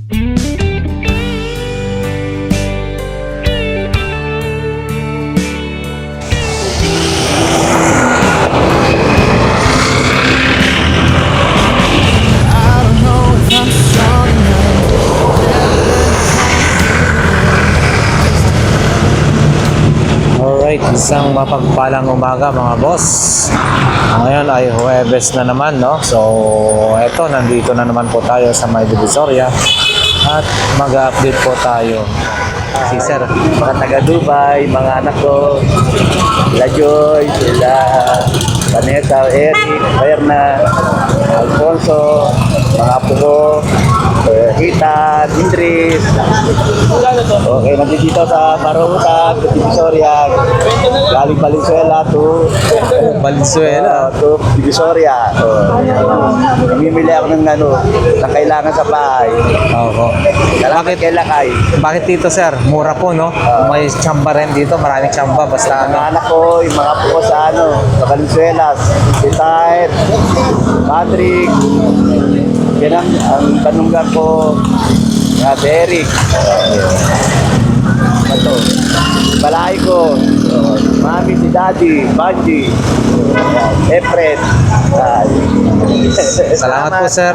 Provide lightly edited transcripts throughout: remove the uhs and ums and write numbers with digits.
Alright, isang mapagpalang umaga mga boss. Ngayon ay Huwebes na naman, no? So, eto, nandito na naman po tayo sa May Divisoria at mag-update po tayo. Si Sir, mga taga Dubai, mga anak ko, sila Joy, sila Vanessa, Eric, Berna, Alfonso, mga apo ko, Hita, Indris. Okay, nandito sa Maruta, Divisoria. Galing Valenzuela to Divisoria. Namimili ako ng na kailangan sa bahay. Oo. Bakit kailangan? Bakit dito, sir? Mura po, no? May tsamba rin dito. Maraming tsamba. Basta Mga anak ko, yung mga apo ko sa sa Valenzuela, si Tahir, Patrick, yan ang tanunggan ko, Derek, balay ko, mami, si daddy, Banji, Efred. Salamat po, sir.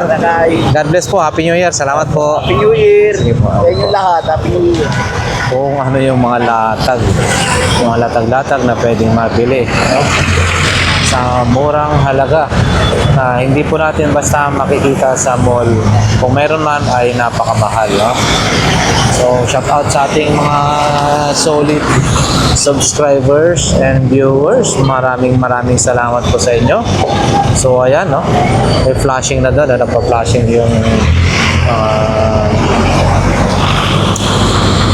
God bless po. Happy New Year. Salamat po. Happy New Year. Sige po. Sa inyo lahat, Happy New Year. Kung ano yung mga latag. Yung mga latag-latag na pwedeng mabili. No? Sa murang halaga na hindi po natin basta makikita sa mall. Kung meron man ay napakamahal. No? So, shout out sa ating mga solid subscribers and viewers. Maraming salamat po sa inyo. So, ayan, no? May flashing na doon. Nagpa-flashing yung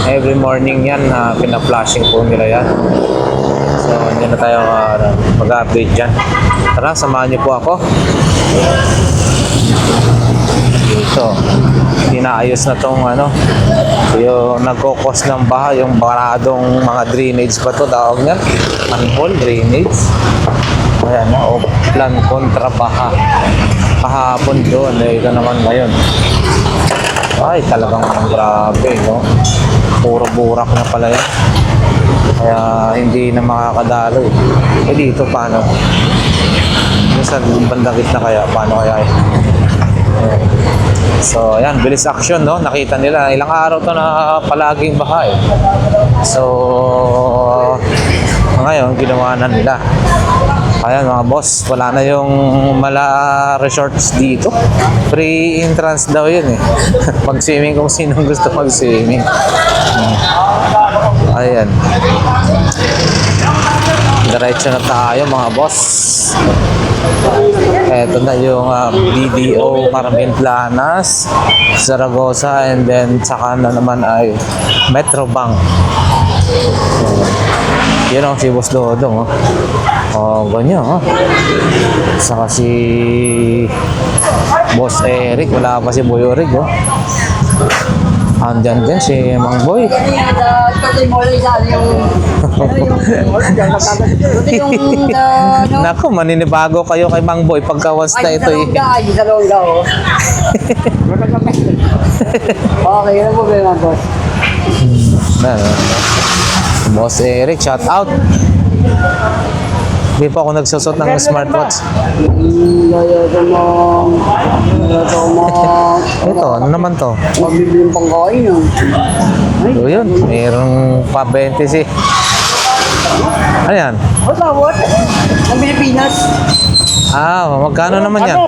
every morning yan na pina-flashing po nila yan. So, hindi na tayo mag-update dyan. Tara, samahan niyo po ako. Ito, inaayos na tong yung nagkokos ng baha, yung baradong mga drainage ba to tawag niya? Manhole drainage. Ayan, plan kontra baha. Kahapon doon, ito naman ngayon. Ay, talagang grabe, no? Puro burak na pala yan. Kaya hindi na makakadalo eh. Dito paano? Yung sa bandang gitna kaya, paano kaya eh? So, ayan, bilis action, no? Nakita nila, ilang araw to na palaging baha eh. So, ngayon, ginawa na nila. Ayan mga boss, wala na yung Mala Resorts dito. Free entrance daw yun eh. Mag-swimming kung sinong gusto mag-swimming. Ayan. Diretso na tayo mga boss. Eto na yung BDO Carmen Planas, Zaragoza, and then saka na naman ay Metrobank. Yun ang si Boss Dodong. Ganyan. Saka si Boss Eric, wala pa si Boy Orig. Andyan din si Mang Boy. Naku, maninibago kayo kay Mang Boy pagka once na ito eh. Okay, ano problema, boss? Boss Eric, shout out. Hindi pa ako nagsusot ng smartwatch. Ito, ano naman to? Magbibili pang kain yun. So yun, mayroong pa 20 si. Ano yan? What? Ang Pilipinas. Magkano naman yan?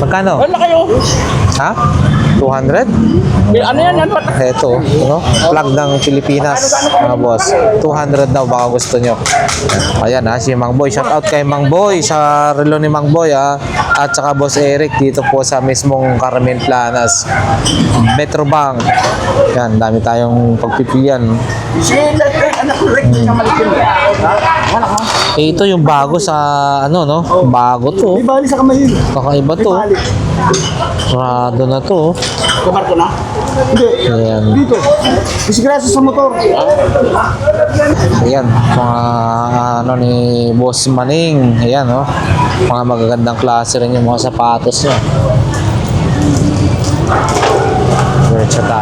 Magkano? Wala kayo. Ha? 200? Ano yan? Ito, plug ng Pilipinas, mga boss. 200 daw, baka gusto nyo. Ayan si Mang Boy. Shout out kay Mang Boy, sa relo ni Mang Boy at saka Boss Eric dito po sa mismong Carmen Planas, Metrobank. Yan, dami tayong pagpipilian. Ito yung bago sa bago to. Ibali sa kamay. Kakaiba to. Rado na to. Kamarko na? Hindi. Ayan. Dito. Disgrasya sa motor. Ayan, mga ni Boss Maning. Ayan, mga magagandang klase rin yung mga sapatos niya.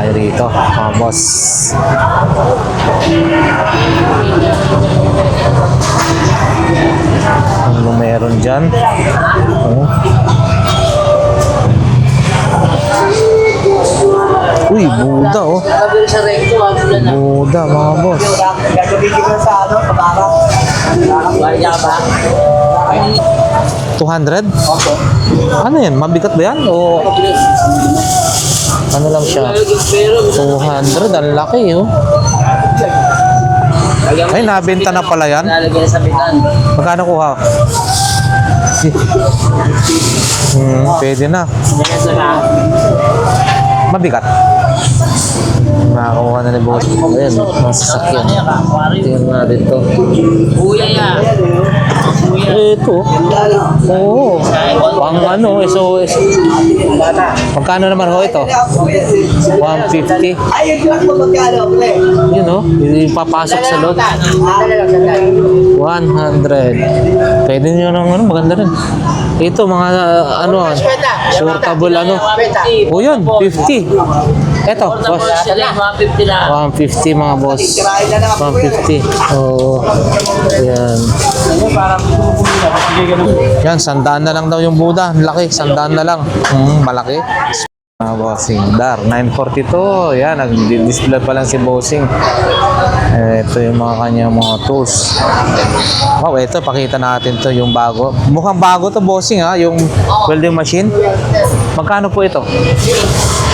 tayo rito, mga boss. Ano meron dyan? Oh. Uy, Buda oh. Buda, mga boss. 200? Ano yan? Mabigat ba yan? O ano lang siya? 200, ang laki oh. Ay, nabenta na pala yan? Nalagyan sa bitan. Magkano kuha? Pwede na. Mabigat. Nakakuha na ni boss. Ayan, masasakyan. Tingnan natin to. Kuya yan. Ito. Oo. Pang ano, SOS. Magkano naman ho ito? 150. Yun o. Ipapasok sa load. 100. Pwede nyo ng ano, maganda rin. Ito, mga ano, sortable ano. O yun, 50. Ito, boss. 150 na. 150 mga boss. 150. Oo. Ayan. Yan, 100 na lang daw yung Buda. Ang laki, 100 na lang. Malaki. Mga bossing. Dar, 942. Yan, nag-display pa lang si bossing. Ito yung mga kanyang mga tools. Wow, ito, pakita natin to yung bago. Mukhang bago to bossing ha, yung welding machine. Magkano po ito?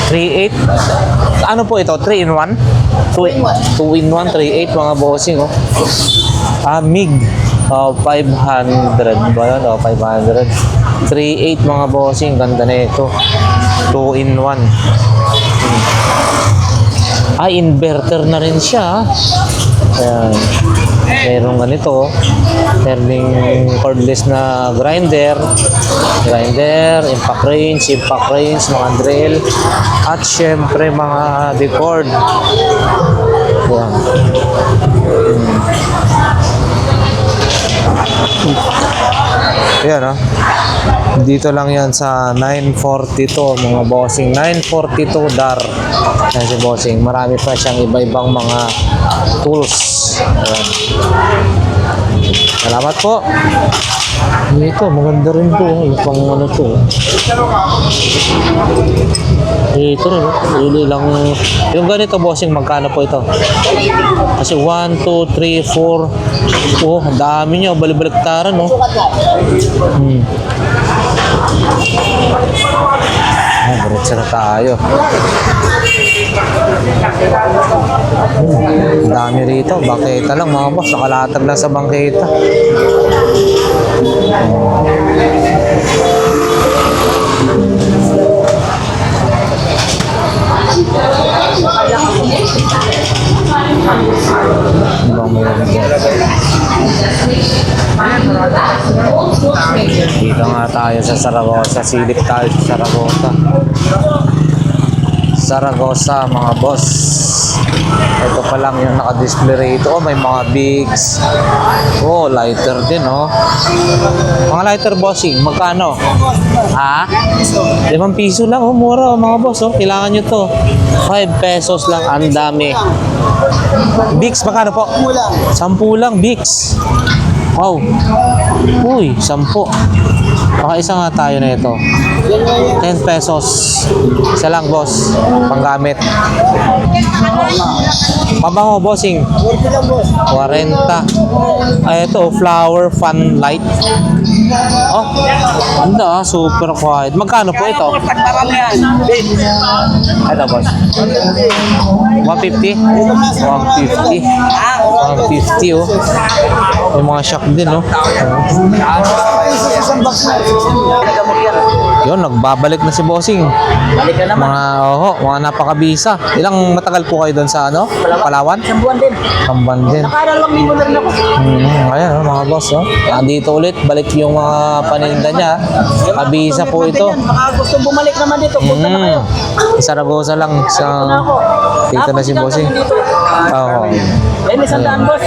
3.8. Ano po ito? 3-in-1? 2-in-1, 3.8 mga bossing oh. MIG 500 ba yun? 500. 3.8 mga bossing. Ganda na ito. 2-in-1. Inverter na rin siya. Ayan. Merong ganito. Merong cordless na grinder, impact range, mga drill, at syempre mga decord. Ayan. Ayan dito lang yan sa 942 mga bossing. 942 Dar. Yan si bossing. Marami pa siyang iba-ibang mga tools. Ayan. Salamat po. Ito, maganda rin po. Yung pang ano to. Ito rin. Ili lang. Yung ganito bossing, magkano po ito? Kasi 1, 2, 3, 4. Oh, ang dami niya. Balik-baliktaran, no? Diretso na tayo. Ang dami rito. Bangketa lang mga boss. Nakalatag lang sa bangketa. Ibang meron dyan. Dito nga tayo sa Zaragoza. Silip tayo sa Zaragoza. Zaragoza mga boss. Ito pa lang yung naka-display rito. Oh, may mga bigs. Oh, lighter din oh. Mga lighter bossing, magkano? 5 piso lang oh, mura oh, mga boss oh. Kailangan nyo to. 5 pesos lang, ang dami. Bigs, magkano po? 10 lang, Bigs. Wow. Uy, 10. Baka isa nga tayo na ito. 10 pesos. Isa lang, boss. Panggamit. Pabango, bossing. 40. Ay, ito, flower fan light. Oh, ganda, super quiet. Magkano po ito? Ito, boss. 150? 150. 150, oh. May mga shock din, oh. Yun, nagbabalik na si bossing. Balik ka naman. Mga napakabisa. Ilang matagal po kayo doon sa ano? Palawan? Isang buwan din. Kamban din. Nakaralang linggo na rin ako. Ayan, mga boss. Oh. Nandito ulit, balik yung mga paninda niya. Kabisa po ito. Baka gusto bumalik naman dito. Punta na kayo. Zaragoza lang. Dito na ako. Dito na si bossing. Oo. Eh, may sandaan, boss.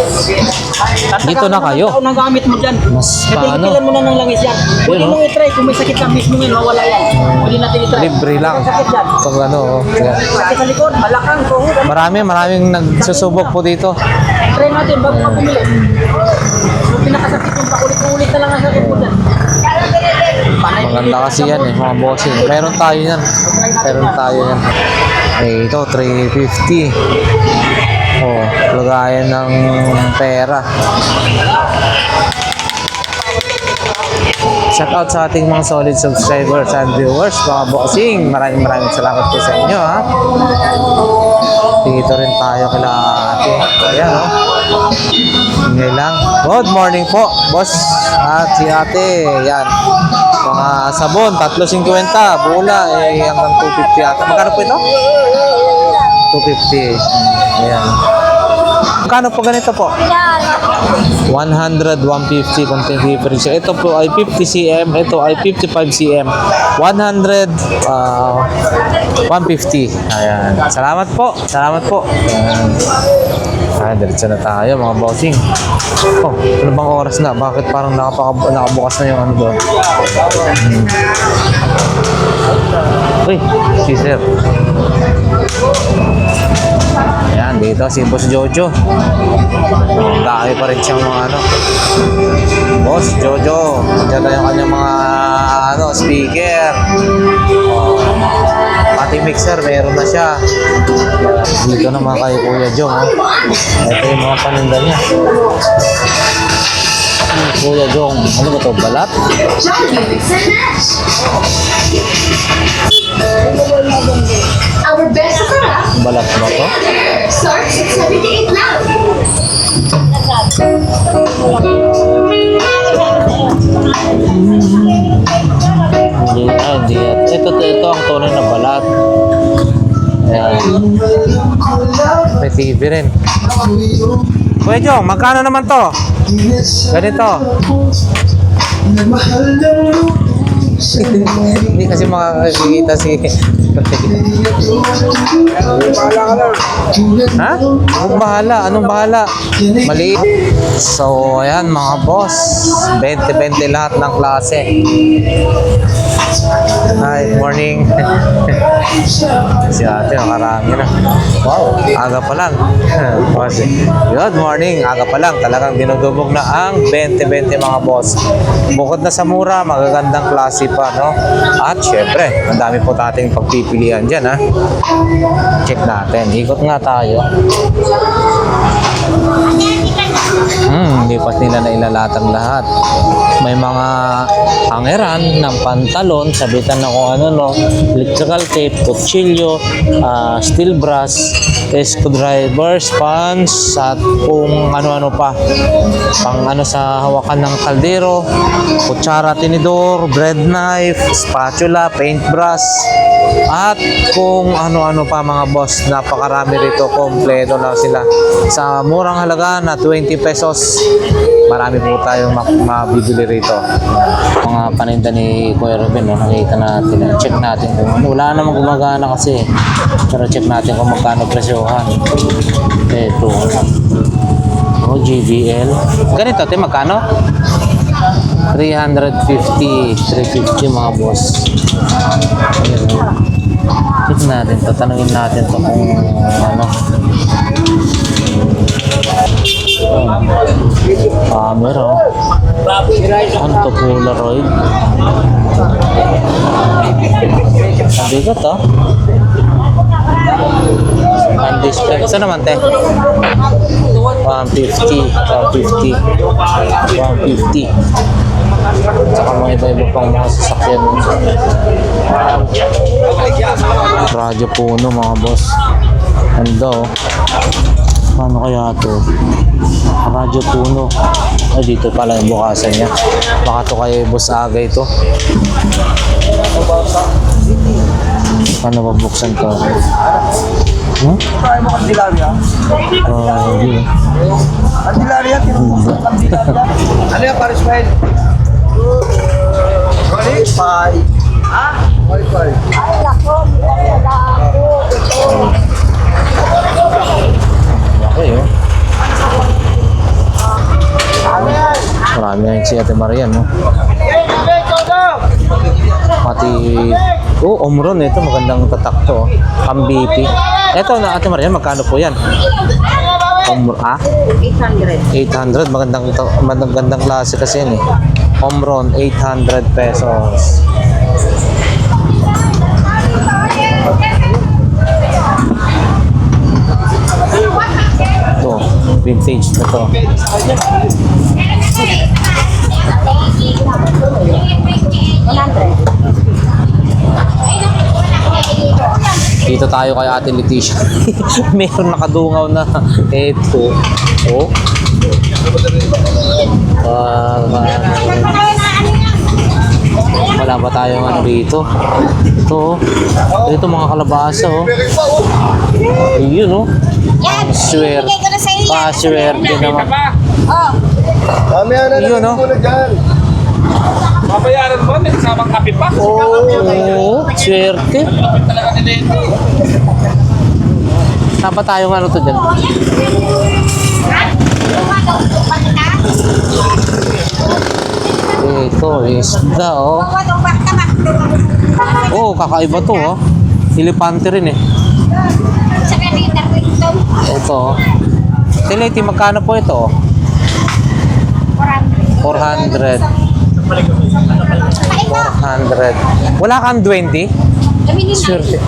Dito na kayo. Taon ang gamit mo dyan. Mas paano? Tigilan mo na ng langis yan. Pwede Yun, mo i-try. Kung may sakit ka mismo ngayon, mawala yan. Pwede natin i-try. Libre lang. May sakit yan. Pag ano, kaya. Sakit sa likod, balakang, tuhod. Maraming nagsusubok po dito. Try natin bago ka pumili. Yung pinakasakit yung paulit-ulit na lang ang sakit mo dyan. Panay- Maganda kasi yan eh, mga bossing. Meron tayo yan. Meron tayo yan. Eh, ito, 350. Oh, lagayan ng pera. Shout out sa ating mga solid subscribers and viewers, mga bossing. Maraming salamat po sa inyo, ha. Dito rin tayo kila ate. Ayan, oh. Hindi lang. Good morning po, boss. At si ate, yan. Mga sabon, 3.50. Bula, eh, hanggang 250 ata. Magkano po ito? 250. Ayan. Magkano po ganito po? 100, 150 content difference. Ito po ay 50 cm, ito ay 55 cm. 100, 150. Ayan. Salamat po. Salamat po. Ayan. Ayan, diretso na tayo mga bossing. Oh, ano bang oras na? Bakit parang nakabukas na yung ano doon? Uy, si sir. Ayan, dito si Boss Jojo. Dami pa rin siyang mga ano. Boss Jojo. Diyan na yung kanyang mga ano, speaker. Oh, pati mixer, meron na siya. Dito naman kay Kuya Jong. Oh. Ito yung mga paninda niya. Kuya Jong. Ano ba ito? Balat? Our best product Balat ba ito? starts at 78 now. Hindi. Ito ang tunay na balat. Ayan. May TV rin. Kuya Jong, magkano naman to? Ganito. Hindi kasi makakakita si... Ha? Anong bahala? Anong bahala? Maliit. So, ayan mga boss. 20-20 lahat ng klase. Hi, morning. Si ate, nakarami na. Wow, aga pa lang. Good morning, aga pa lang. Talagang dinudubog na ang 20-20 mga boss. Bukod na sa mura, magagandang klase pa, no? At syempre, ang dami po nating pagpipilian dyan, ha? Check natin. Ikot nga tayo. Hindi pa nila na ilalatang lahat. May mga hangeran ng pantalon, sabitan na kung ano, no, electrical tape, kutsilyo, steel brass, screwdrivers, pans, at kung ano-ano pa. Pang ano sa hawakan ng kaldero, kutsara, tinidor, bread knife, spatula, paintbrush, at kung ano-ano pa mga boss. Napakarami rito, kompleto na sila. Sa murang halaga na 20 pesos, marami po tayong mabibili rito. Mga paninda ni Kuya Ruben, no? Nakita natin. Check natin kung wala namang gumagana kasi. Pero check natin kung magkano presyohan. Ito. Oh, JBL. Ganito, te, magkano? 350 mga boss. Ayan. Check natin. Tatanungin natin to kung ano. Camera. Ano to, Polaroid? Ang bigat, ah. Ang display. Saan naman, te? 150. 150. Tsaka mga iba-iba pang mga sasakyan. Radyo puno, mga boss. Ando. Paano kaya ito? Radyo puno. Ay, dito pala yung bukasan niya. Baka ito kaya boss aga ito. Paano babuksan to? Try mo Candelaria. Hindi. Candelaria, tinutulog Candelaria. Ano yan, Paris Mail? Wi-Fi. Ha? Wi-Fi. Ay, nako, Okay, oh. si Ate Marian, no? Pati, Omron, ito magandang tatak to. Pang-BP. Ito na, Ate Marian, magkano po yan? 800. 800, magandang klase kasi yan eh. Omron, 800 pesos. Ito, vintage na to. Dito tayo kay Ate Leticia. Meron nakadungaw na. Ito. Oh. Wala ba tayong ano dito? Ito. Ito mga kalabasa. Oh. Ayun oh. Swerte. Pa-swerte naman. Ayun oh. Babayaran mo, may kasamang kape pa. Oo, swerte. Talaga nila ito. Dapat tayong ano to dyan. Ito, isda oh. Oh, kakaiba to oh. Elepante rin eh. Ito oh. Tileti, magkano po ito oh? 400. 400. Wala kang 20? Swerte.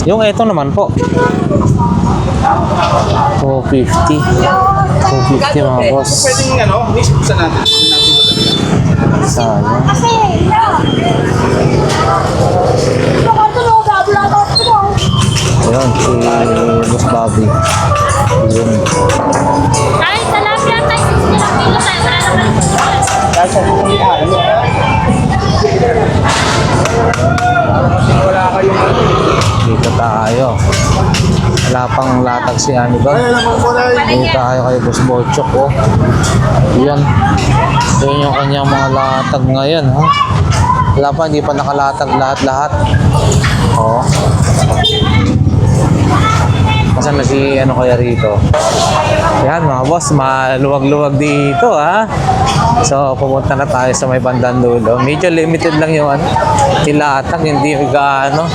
Yung ito naman po. 250. 250 mga boss. Pwedeng ano, miss sa natin. Sayang. Ayun, si Boss Bobby. Ayun. Ay, talapia tayo. 60 lang kilo tayo. Wala naman. Dito tayo. Wala pang latag si ano ba? Dito tayo kay Boss Bochok oh. Yan. Yan yung kanyang mga latag ngayon ha. Wala pa, hindi pa nakalatag lahat-lahat. Oh. Masan na si ano kaya rito? Yan mga boss, maluwag-luwag dito ha. So pumunta na tayo sa may bandang dulo. Medyo limited lang yung ano, tilatag, hindi gaano.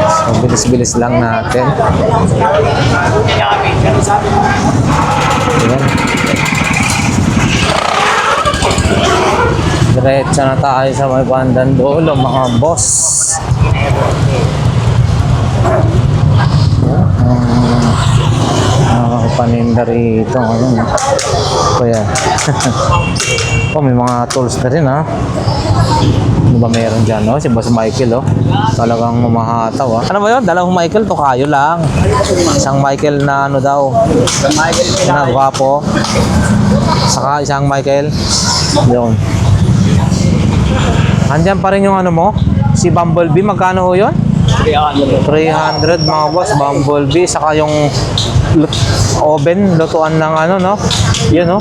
So bilis-bilis lang natin. Yan. Diretso na tayo sa may bandang dulo mga boss. Paninda rito ano. Kaya oh, may mga tools na rin ha. Ano ba meron dyan no? Si Boss Michael oh. Talagang mamahataw ha. Ano ba yun? Dalawang Michael to kayo lang. Isang Michael na ano daw. Na gwapo. Saka isang Michael. Yun. Andyan pa rin yung ano mo? Si Bumblebee, magkano ho yun? 300 mga boss, Bumblebee, saka yung oven, lutuan ng ano, no? Yun, no?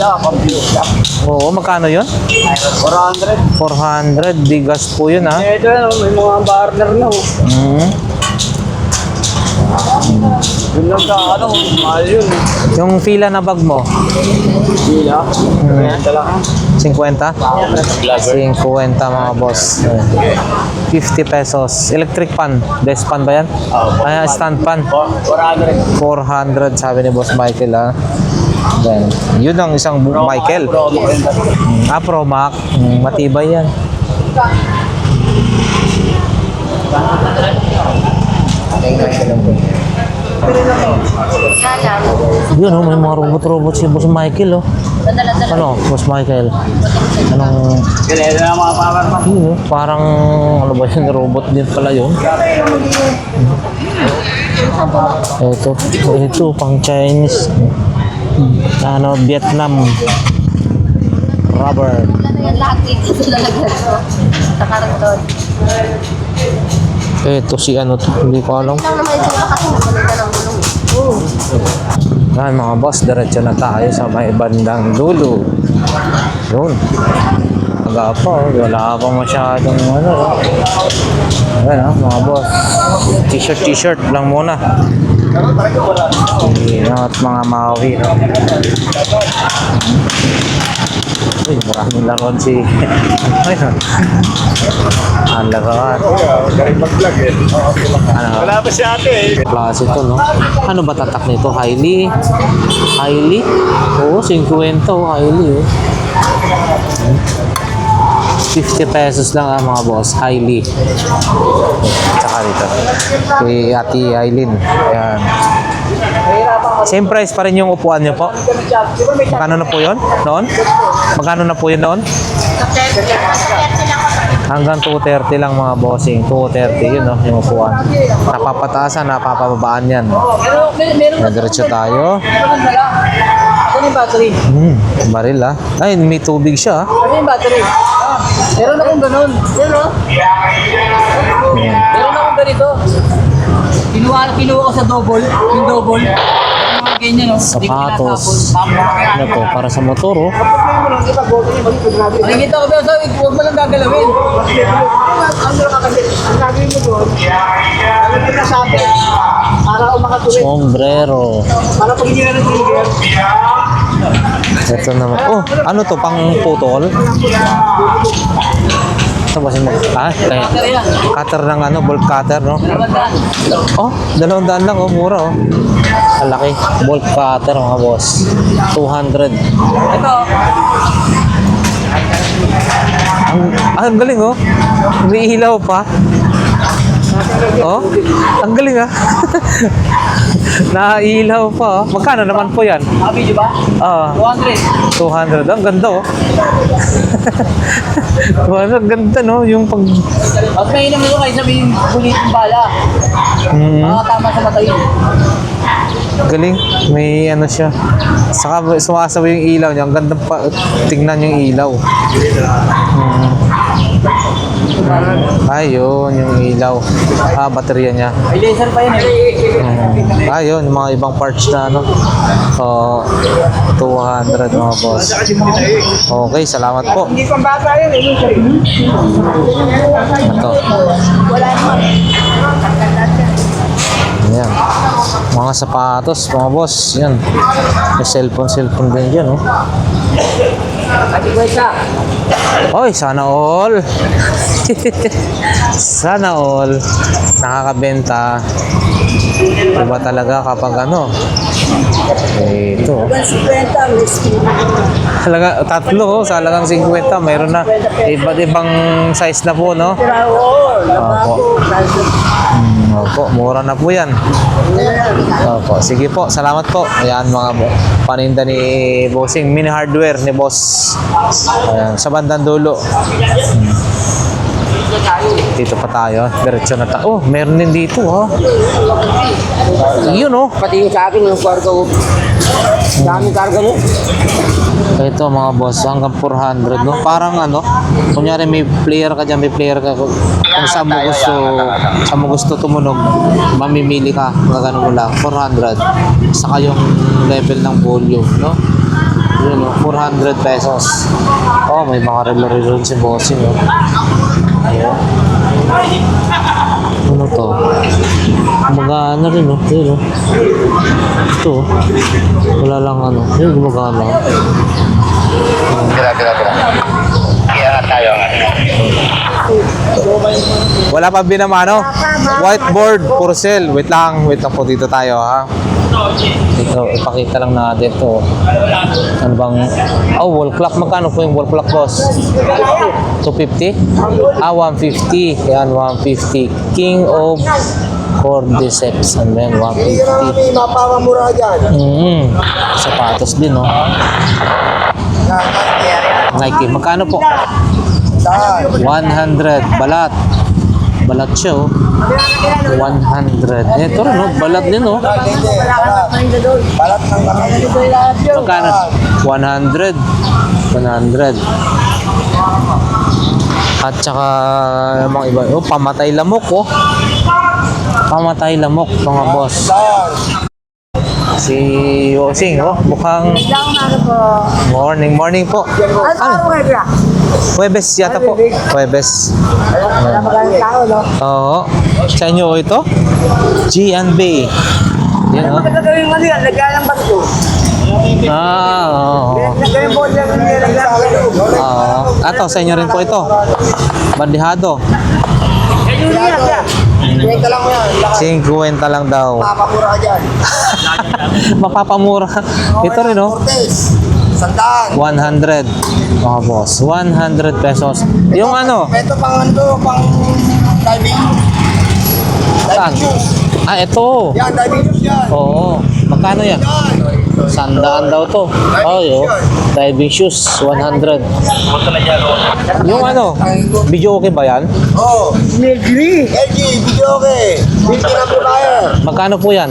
Oo, magkano yun? 400. 400, bigas po yun, ha? Ito, may mga burner na. Yun lang sa ano, mahal yun. Yung fila na bag mo, Hila. Ayan, talaga. 50? 50 mga boss. 50 pesos. Electric pan. Desk pan ba yan? Ay, stand pan. 400. 400 sabi ni Boss Michael ha. Then, yun ang isang Michael. Promac. Matibay yan. Yun oh, may mga robot-robot si Boss Michael oh. Ano, Boss Michael? Anong... Ganyan na mga power bank. Yun oh, parang ano ba yun, robot din pala yun. Ito pang Chinese. Ano, Vietnam. Rubber. Lahat dito sila naglalaro. Sa karton. Ito si ano to, hindi ko alam. Lang naman ito kasi maganda ng gulong. Yan mga boss, diretso na tayo sa may bandang dulo. Yun. Aga pa, wala pa masyadong ano. Ayan ha, mga boss. T-shirt lang muna. At mga mawi. No? Uy, maraming laruan si... Ayun. Ang laruan. Galing mag-vlog eh. Ano? Wala pa si ate eh. Klase ito, no? Ano ba tatak nito? Highly? Highly? Oo, 50. Highly, oh. 50 pesos lang mga boss. Highly. Tsaka dito. Kay Ate Aileen. Ayan. Same price pa rin yung upuan niyo po. Magkano na po yun? Noon? Magkano na po yun noon? Hanggang 230 lang mga bossing. 230 yun, no? Yung upuan. Napapataasan, napapababaan yan. Nadiretso tayo. Ano yung battery? Baril ah. Ay, may tubig siya ah. Ano yung battery? Meron akong ganun. Meron? Meron akong ganito. Kinuha ko sa double. Yung double. Yung mga ganyan, no? Hindi ko tinatapon. Sapatos. Ano to? Para sa motor oh. Nakikita ko ba sa huwag mo lang gagalawin. Ang gagawin mo doon, gagawin mo na sa atin para umakatuloy. Sombrero. Para pag hindi na trigger, Ito naman. Oh, ano to? Pang putol? Ito ba si kaya, cutter ng ano, bolt cutter, no? Oh, 200 lang, oh, mura, oh. Ang laki. Bolt cutter, mga boss. 200. ito, Ang galing, oh. May ilaw pa. Oh, ang galing, ah. Nailaw pa, oh. Magkano naman po yan? video ba? Ah, 200. 200. Ang ganda, oh. Ang ganda, no? Yung pag... Mas mainam nito kayo sabihin bulit yung bala. Tama sa mata yun. Galing. May ano siya. Saka sumasabi yung ilaw niya. Ang ganda pa. Tingnan yung ilaw. Ayun, yung ilaw. Baterya niya. May laser pa yun eh. Ayun, yung mga ibang parts na ano. 200 mga boss. Okay, salamat po. Hindi pang bata yun eh. Ito. Wala naman. Ayan. Mga sapatos, mga boss. Yan. May cellphone din dyan, oh. Ati Kwesa. Oy, sana all. Sana all. Nakakabenta. Iba talaga kapag ano. Ito. 50, whiskey. Halaga, tatlo, sa halagang 50. Mayroon na iba't ibang size na po, no? Opo. Opo, mura na po yan. Opo, sige po, salamat po. Ayan mga paninda ni Bossing. Mini hardware ni Boss. Ayan, sa bandang dulo. Dito pa tayo. Diretso na tayo. Oh, meron din dito, ha? Yun, oh. Pati yung sa akin, yung kwarto. Daming karga mo. Ito mga boss, hanggang 400, no? Parang ano, kunyari may player ka dyan, may player ka. Kung saan mo gusto tumunog, mamimili ka, gagano mo lang, 400. Saka yung level ng volume, no? Yun, no? 400 pesos. Oh, may mga relo-relo si bossing, no? Ayan. Ano to? Gumagana rin, no? Yun, no? Ito, wala lang ano. Yun, gumagana. Kira. Kaya tayo. Wala pa binamano. Whiteboard for sale. Wait lang po dito tayo, ha. Ito, ipakita lang natin to. Ano bang... Oh, wall clock. Magkano po yung wall clock, boss? 250? 150. Yan, 150. King of Cordyceps. Ano yan? 150. Mapapamura dyan. Sapatos din, no? Nike. Magkano po? 100. Balat. Balat siya, oh. 100. Ito rin, oh. Balat din, oh. Balat ng Magkano? 100. 100. At saka mga iba. Oh, pamatay lamok, oh. Pamatay lamok, mga boss. Si Bossing, oh. Mukhang morning po. Ano? Huwebes yata po. Huwebes. Oo. Sa inyo ito? G&B. Yan, oh. Gagawin mo yan, lagyan ng bato. Oo. Ganyan po siya kung nilalagyan sa akin. Oo. Ato, sa inyo rin po ito. Bandihado. Kwenta lang mo yan. 50 lang daw. Mapapura ka dyan. Mapapamura. Ito rin, oh. Cortez. Sandaan. 100. Mga boss. 100 pesos. Yung ano? Ito pang pang diving. Saan? Diving shoes. Ah, ito. Yan, diving shoes yan. Oo. Magkano yan? Yan. 100 daw to. Oh, yo. Diving shoes, 100. Yung ano? Video okay ba yan? Oh. LG, video okay. Video na po tayo. Magkano po yan?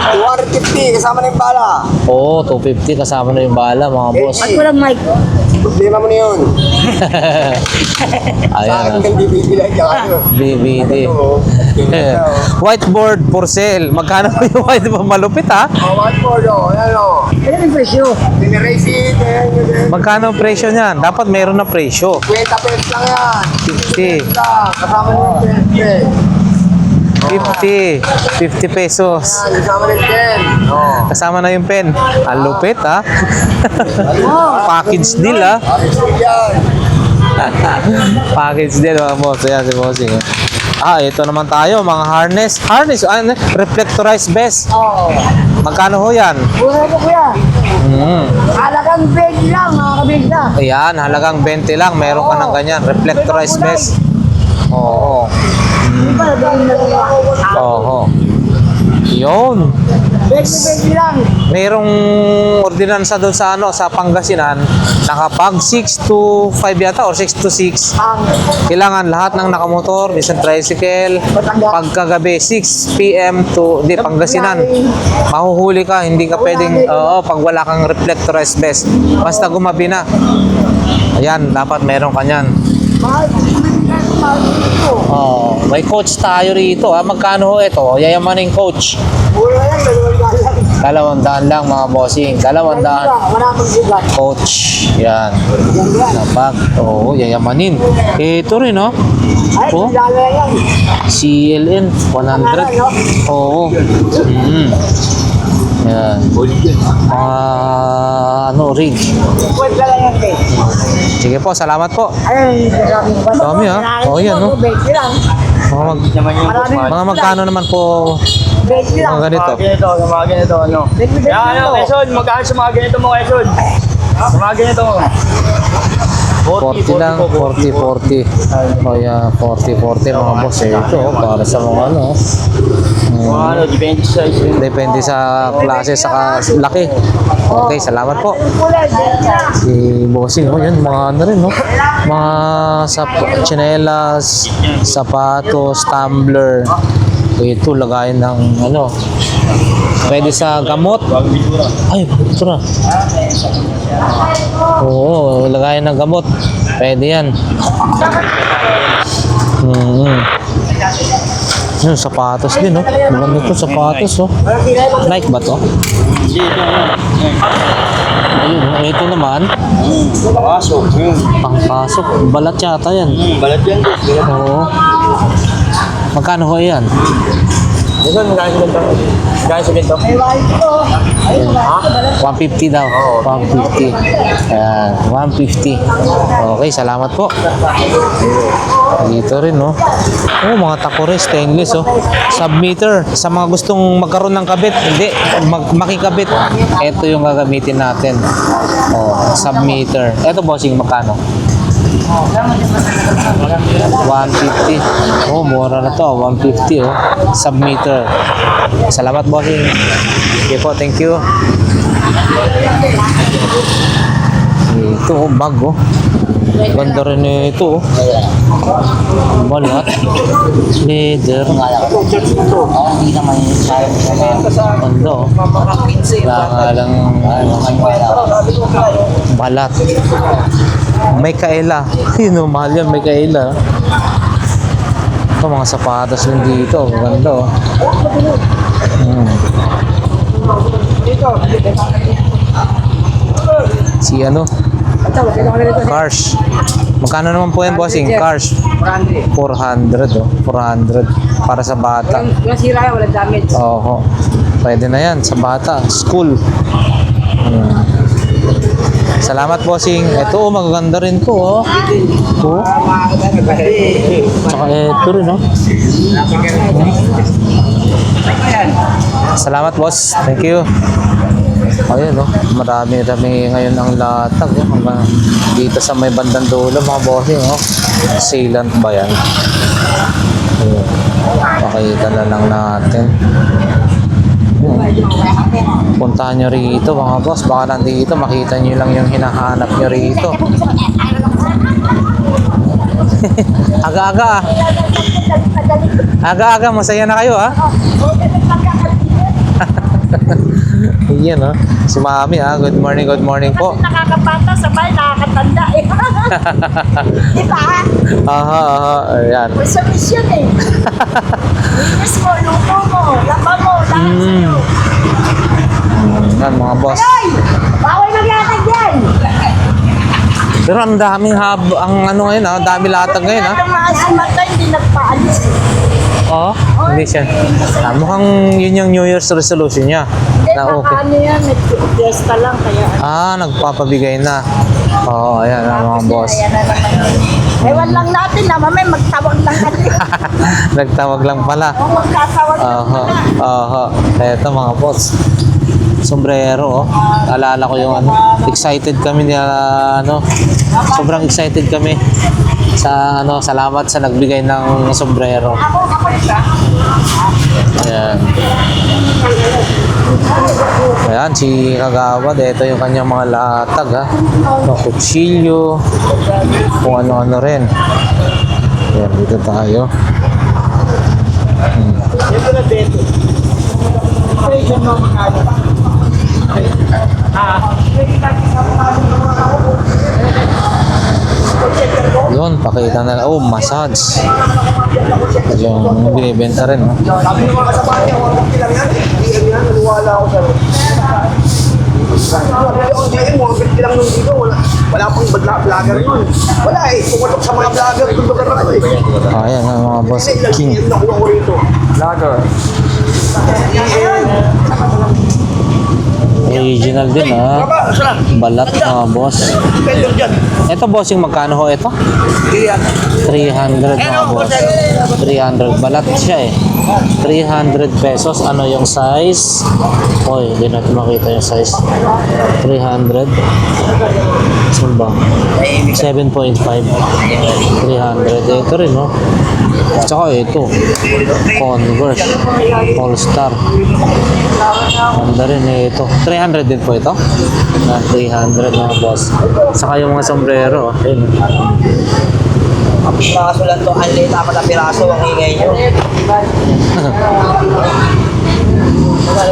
250 kasama na yung bala. Oo, 250 kasama na yung bala, mga boss. At walang mic. Problema mo na yun. Sa Ayan. akin kang DVD lang yan. DVD. Whiteboard for sale. Magkano po yung whiteboard? Malupit, ha? Whiteboard o. Ayan o. Ayan yung presyo. Dinerace it. Ayan yun. Magkano ang presyo niyan? Dapat meron na presyo. 20 pesos lang yan. 50. Kasama na yung 20. 50. 50 pesos. Yan, kasama na yung 10. Oh. Kasama na yung pen. Ang lupit, ha? Package deal, ha? Yan. Package deal, mga boss. Ayan si Bossing. Ah, ito naman tayo, mga harness. Harness, ano? Reflectorized vest. Oo. Magkano ho yan? Buhay mo kuya. Halagang 20 lang, mga kabigla. Ayan, halagang 20 lang. Meron ka ng ganyan. Reflectorized vest. Oo. Oo. Yun. 20 lang. Merong ordinansa doon sa ano, sa Pangasinan, nakapag 6 to 5 yata or 6 to 6. Kailangan lahat ng nakamotor, isang tricycle, pagkagabi 6 p.m. to di Pangasinan. Mahuhuli ka, hindi ka pwedeng pag wala kang reflectorized vest. Basta gumabi na. Ayan, dapat meron ka niyan. Oh, may coach tayo rito. Ha? Magkano ho ito? Yayamaning coach. Buhay yan. 200 lang mga bossing. 200. Wala pang sigat. Coach. Yan. Napag. Oo, yayamanin. Ito rin, no? Ay, Oh, lalo yan. CLN. 100. Oo. Yan. Mga ano, rig. Kwenta lang yan, eh. Sige po, salamat po. Ayun, Dami, ha? Oo, yan, no? 20 lang. Mga magkano naman po 20 lang. mga ganito? Sa mga ganito, ano? 20 Kaya ano, Quezon, magkano sa mga ganito mo, Quezon? Sa mga ganito mo. 40 lang, 40. O yan, 40 mga boss. Eh, ito, para sa mga ano. Mga ano, depende sa size. Depende sa klase, sa laki. Okay, salamat po. Si Bossing, yun, mga ano rin, no? Mga tsinelas, sapatos, tumbler. Ito, lagayan ng ano. Pwede sa gamot. Ay, ito na. Oo, lagayan ng gamot. Pwede yan. Yung sapatos din, no? Maganda ito, sapatos, oh. Nike ba to? Ayun, ito naman. Pasok. Pangpasok. Balat yata yan. Balat yan. Oo. Magkano ho yan? Quezon, magkano sa ganito? Magkano sa ganito? 150 daw. 150. Ayan, 150. Okay, salamat po. Dito rin, no? Oh, mga takore, stainless, oh. Submeter. Sa mga gustong magkaroon ng kabit, hindi, makikabit. Ito yung gagamitin natin. Oh, submeter. Ito, bossing, magkano? 150. Oh, mura na to. 150, oh. Submeter. Salamat, bossing. Okay po, thank you. Ito, oh, bag, oh. Ganda rin ito, oh. Balat. Leather. Ganda, oh. Wala nga lang balat. May kaela. Yun, oh, mahal yan, may kaela. Ito, mga sapatos din dito. Ganda, oh. Si ano? Cars. Magkano naman po yan, bossing? Cars. 400, oh. 400. Para sa bata. Walang sira yan, walang damage. Oo. Pwede na yan sa bata. School. Salamat, bossing. Ito, magaganda rin to, oh. Oh. Tsaka ito rin, oh. Salamat, boss. Thank you. Ayun, oh. Marami-rami ngayon ang latag, oh. Dito sa may bandang dulo, mga bossing, oh. Sealant ba yan? Ayun. Pakita na lang natin. Puntahan nyo rito mga boss, baka nandito makita nyo lang yung hinahanap nyo rito. Aga-aga ah. Aga-aga, masaya na kayo ah. Yan oh, si Mami ah, good morning po. Nakakapata, sabay, nakakatanda eh. Di ba? Aha, ayan. Sa mission eh. Linis mo, luto mo, laba mo, lahat sa'yo. Yan mga boss. Ay! Bawal magyatag yan! Pero ang daming ang ano ngayon ah, dami latag ngayon ah. Ang mga sumata, hindi nagpaalis. Oo, hindi siya. Mukhang yun yung New Year's resolution niya. Hindi, Na okay. ano yan, nag-fiesta lang, kaya Nagpapabigay na. Oo, ayan ang mga boss. Ayan na naman yun. Ewan lang natin na mamay magtawag lang natin. Nagtawag lang pala. O magkatawag lang Aha, pala. aha. Eto mga boss. Sombrero, oh. Alala ko yung ano. Excited kami ni ano. Sobrang excited kami sa ano, salamat sa nagbigay ng sombrero. Ako siya. Ayan. Ayan, si Kagawad. Ito yung kanyang mga latag, ha. No, kutsilyo. Kung ano-ano rin. Ayan, dito tayo. Ito na dito. Okay, dyan mo magkano. Yun, pakita na. Oh, massage. Yung binibenta rin, ha. Sabi ng mga kasama niya, okay lang yan. DM yan, naniwala ako sa mga lang nung dito, wala pang vlogger yun. Wala eh, pumatok sa mga vlogger, tulog na ako eh. Ayan ang mga boss. Kasi King. ilang nakuha ko rito. Vlogger. Original din, ha. Balat, mga boss. Depende dyan. Ito, bossing, magkano ho ito? Iyan. 300 mga boss. 300. Balat siya eh. 300 pesos. Ano yung size? Oy, hindi natin makita yung size. 300. Saan ba? 7.5. 300. Ito rin, no? Tsaka ito. Converse. All-Star. Ganda rin eh ito. 300 din po ito. 300 mga boss. Saka yung mga sombrero. Ayun. Ang piraso lang to, ang late apat na piraso ang ingay nyo.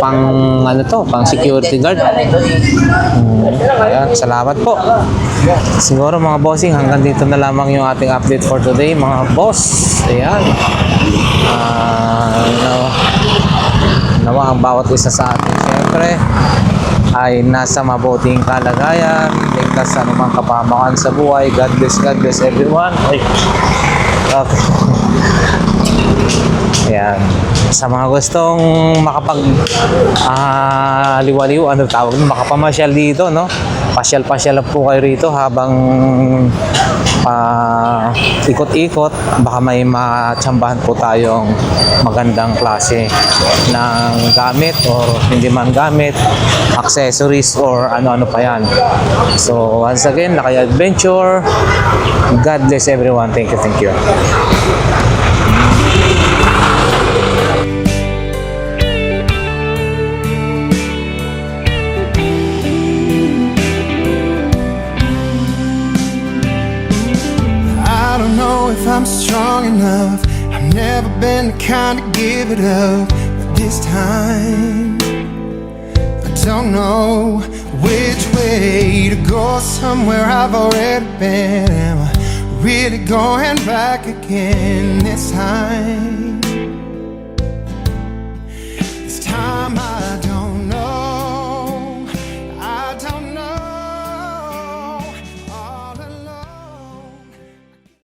Pang ano to, pang security guard. Ayan, salamat po. Siguro mga bossing, hanggang dito na lamang yung ating update for today mga boss. Ayan. Nawa ang bawat isa sa atin syempre ay nasa mabuting kalagayan, ligtas sa anumang kapahamakan sa buhay. God bless everyone. Ay. Okay. Ayan. Sa mga gustong liwaliw, ano tawag nun, makapamasyal dito, no? Pasyal-pasyal po kayo rito habang ikot-ikot. Baka may matsambahan po tayong magandang klase ng gamit or hindi man gamit, accessories or ano-ano pa yan. So once again, Lakay Adventure. God bless everyone. Thank you. I don't know if I'm strong enough. I've never been the kind to give it up. But this time, I don't know which way to go. Somewhere I've already been. Am I really going back again this time?